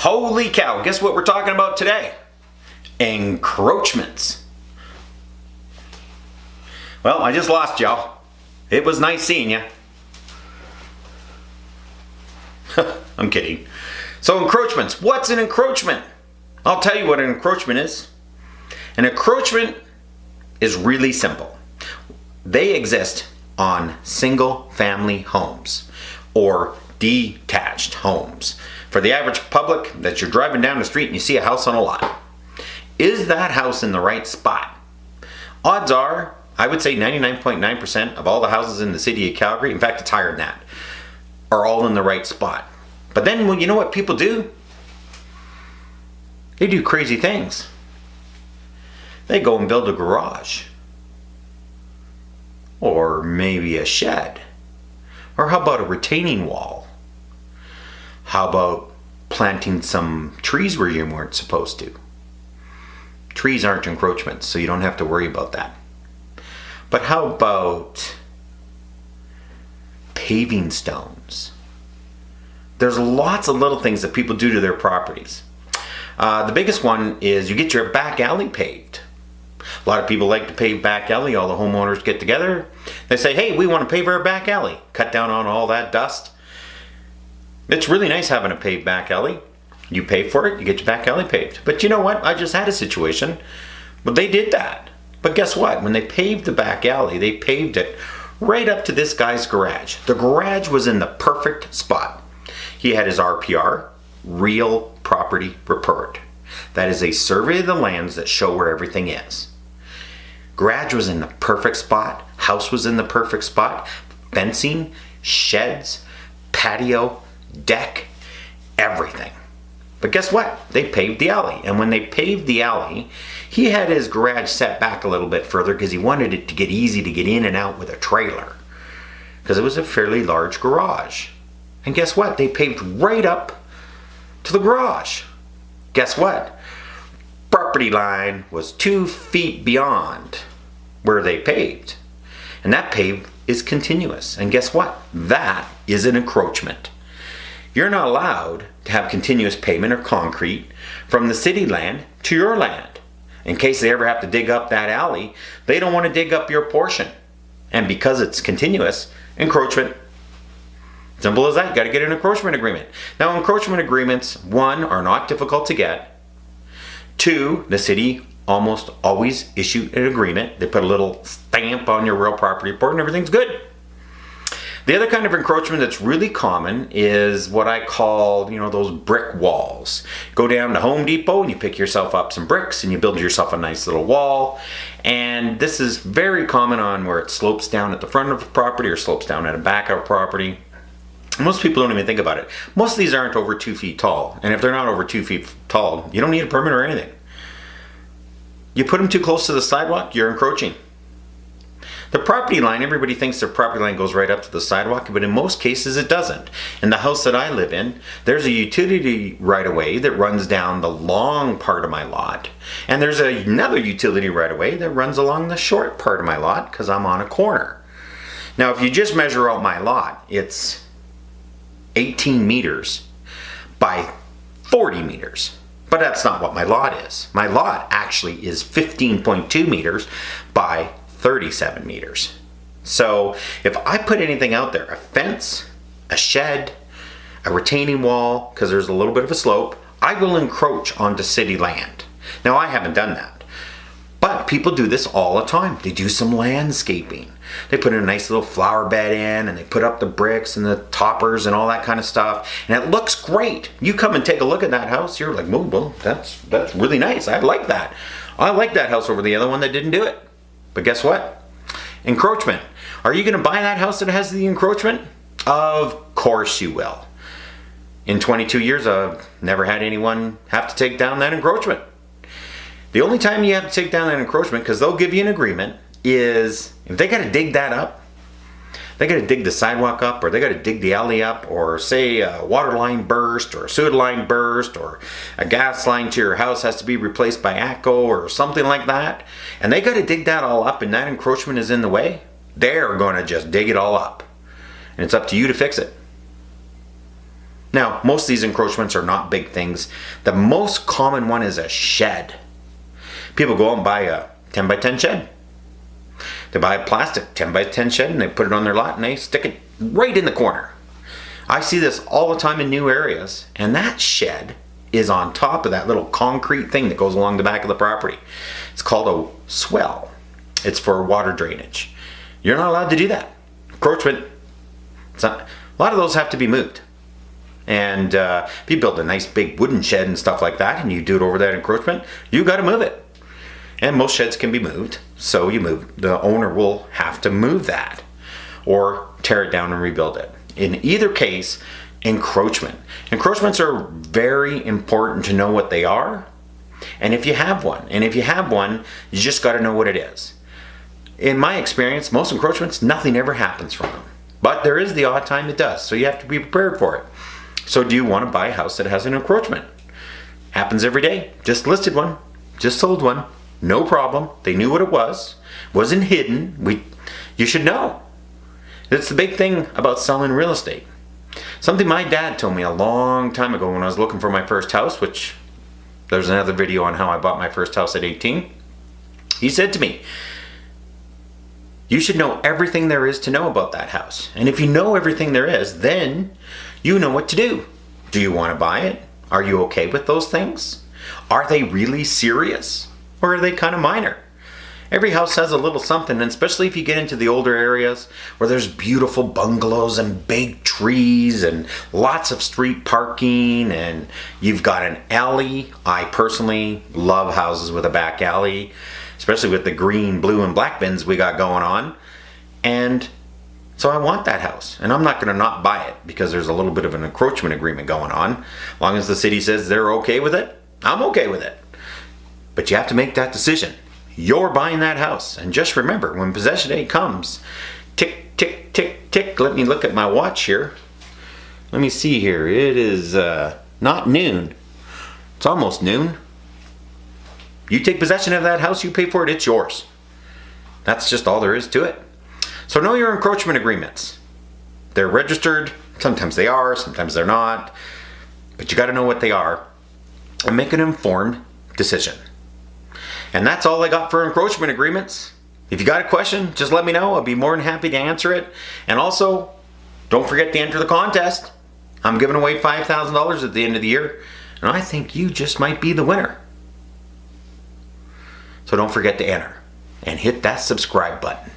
Holy cow, guess what we're talking about today? Encroachments. Well, I just lost y'all. It was nice seeing you. I'm kidding. So encroachments, what's an encroachment? I'll tell you what an encroachment is. An encroachment is really simple. They exist on single family homes or detached homes. For the average public, that you're driving down the street and you see a house on a lot. Is that house in the right spot? Odds are, I would say 99.9% of all the houses in the city of Calgary, in fact it's higher than that, are all in the right spot. But then, well, you know what people do? They do crazy things. They go and build a garage. Or maybe a shed. Or how about a retaining wall? How about planting some trees where you weren't supposed to? Trees aren't encroachments, so you don't have to worry about that. But how about paving stones? There's lots of little things that people do to their properties. The biggest one is you get your back alley paved. A lot of people like to pave back alley. All the homeowners get together. They say, hey, we want to pave our back alley. Cut down on all that dust. It's really nice having a paved back alley. You pay for it, you get your back alley paved. But you know what? I just had a situation. But they did that. But guess what? When they paved the back alley, they paved it right up to this guy's garage. The garage was in the perfect spot. He had his RPR, Real Property Report. That is a survey of the lands that show where everything is. Garage was in the perfect spot. House was in the perfect spot. Fencing, sheds, patio, deck, everything. But guess what? They paved the alley. And when they paved the alley, he had his garage set back a little bit further because he wanted it to get easy to get in and out with a trailer. Because it was a fairly large garage. And guess what? They paved right up to the garage. Guess what? Property line was 2 feet beyond where they paved. And that pave is continuous. And guess what? That is an encroachment. You're not allowed to have continuous pavement or concrete from the city land to your land. In case they ever have to dig up that alley, they don't want to dig up your portion. And because it's continuous, encroachment. Simple as that. You got to get an encroachment agreement. Now, encroachment agreements, 1, are not difficult to get. 2, the city almost always issue an agreement. They put a little stamp on your real property report and everything's good. The other kind of encroachment that's really common is what I call, those brick walls. Go down to Home Depot and you pick yourself up some bricks and you build yourself a nice little wall. And this is very common on where it slopes down at the front of a property or slopes down at the back of a property. Most people don't even think about it. Most of these aren't over 2 feet tall. And if they're not over 2 feet tall, you don't need a permit or anything. You put them too close to the sidewalk, you're encroaching. The property line, everybody thinks their property line goes right up to the sidewalk, but in most cases it doesn't. In the house that I live in, there's a utility right-of-way that runs down the long part of my lot. And there's another utility right-of-way that runs along the short part of my lot because I'm on a corner. Now, if you just measure out my lot, it's 18 meters by 40 meters. But that's not what my lot is. My lot actually is 15.2 meters by 37 meters. So if I put anything out there, a fence, a shed, a retaining wall, because there's a little bit of a slope, I will encroach onto city land. Now, I haven't done that. But people do this all the time. They do some landscaping. They put in a nice little flower bed in and they put up the bricks and the toppers and all that kind of stuff. And it looks great. You come and take a look at that house, you're like, well, that's really nice. I like that. I like that house over the other one that didn't do it. But guess what? Encroachment. Are you going to buy that house that has the encroachment? Of course you will. In 22 years, I've never had anyone have to take down that encroachment. The only time you have to take down that encroachment, because they'll give you an agreement, is if they got to dig that up, they got to dig the sidewalk up, or they got to dig the alley up, or say a water line burst, or a sewer line burst, or a gas line to your house has to be replaced by ATCO, or something like that, and they got to dig that all up, and that encroachment is in the way, they're going to just dig it all up. And it's up to you to fix it. Now, most of these encroachments are not big things. The most common one is a shed. People go out and buy a 10 by 10 shed. They buy a plastic 10 by 10 shed and they put it on their lot and they stick it right in the corner. I see this all the time in new areas, and that shed is on top of that little concrete thing that goes along the back of the property. It's called a swell. It's for water drainage. You're not allowed to do that. Encroachment. A lot of those have to be moved. And if you build a nice big wooden shed and stuff like that and you do it over that encroachment, you got to move it. And most sheds can be moved, so the owner will have to move that or tear it down and rebuild it. In either case, encroachment. Encroachments are very important to know what they are, and if you have one. And if you have one, you just got to know what it is. In my experience, most encroachments, nothing ever happens from them. But there is the odd time it does, so you have to be prepared for it. So do you want to buy a house that has an encroachment? Happens every day. Just listed one. Just sold one. No problem. They knew what it was. Wasn't hidden. You should know. That's the big thing about selling real estate. Something my dad told me a long time ago when I was looking for my first house, which there's another video on how I bought my first house at 18. He said to me, you should know everything there is to know about that house. And if you know everything there is, then you know what to do. Do you want to buy it? Are you okay with those things? Are they really serious? Or are they kind of minor? Every house has a little something, and especially if you get into the older areas where there's beautiful bungalows and big trees and lots of street parking and you've got an alley. I personally love houses with a back alley, especially with the green, blue, and black bins we got going on. And so I want that house, and I'm not going to not buy it because there's a little bit of an encroachment agreement going on. As long as the city says they're okay with it, I'm okay with it. But you have to make that decision. You're buying that house. And just remember, when possession day comes, tick, tick, tick, tick. Let me look at my watch here. Let me see here. It is not noon. It's almost noon. You take possession of that house, you pay for it, it's yours. That's just all there is to it. So know your encroachment agreements. They're registered. Sometimes they are, sometimes they're not. But you got to know what they are and make an informed decision. And that's all I got for encroachment agreements. If you got a question, just let me know. I'll be more than happy to answer it. And also, don't forget to enter the contest. I'm giving away $5,000 at the end of the year. And I think you just might be the winner. So don't forget to enter. And hit that subscribe button.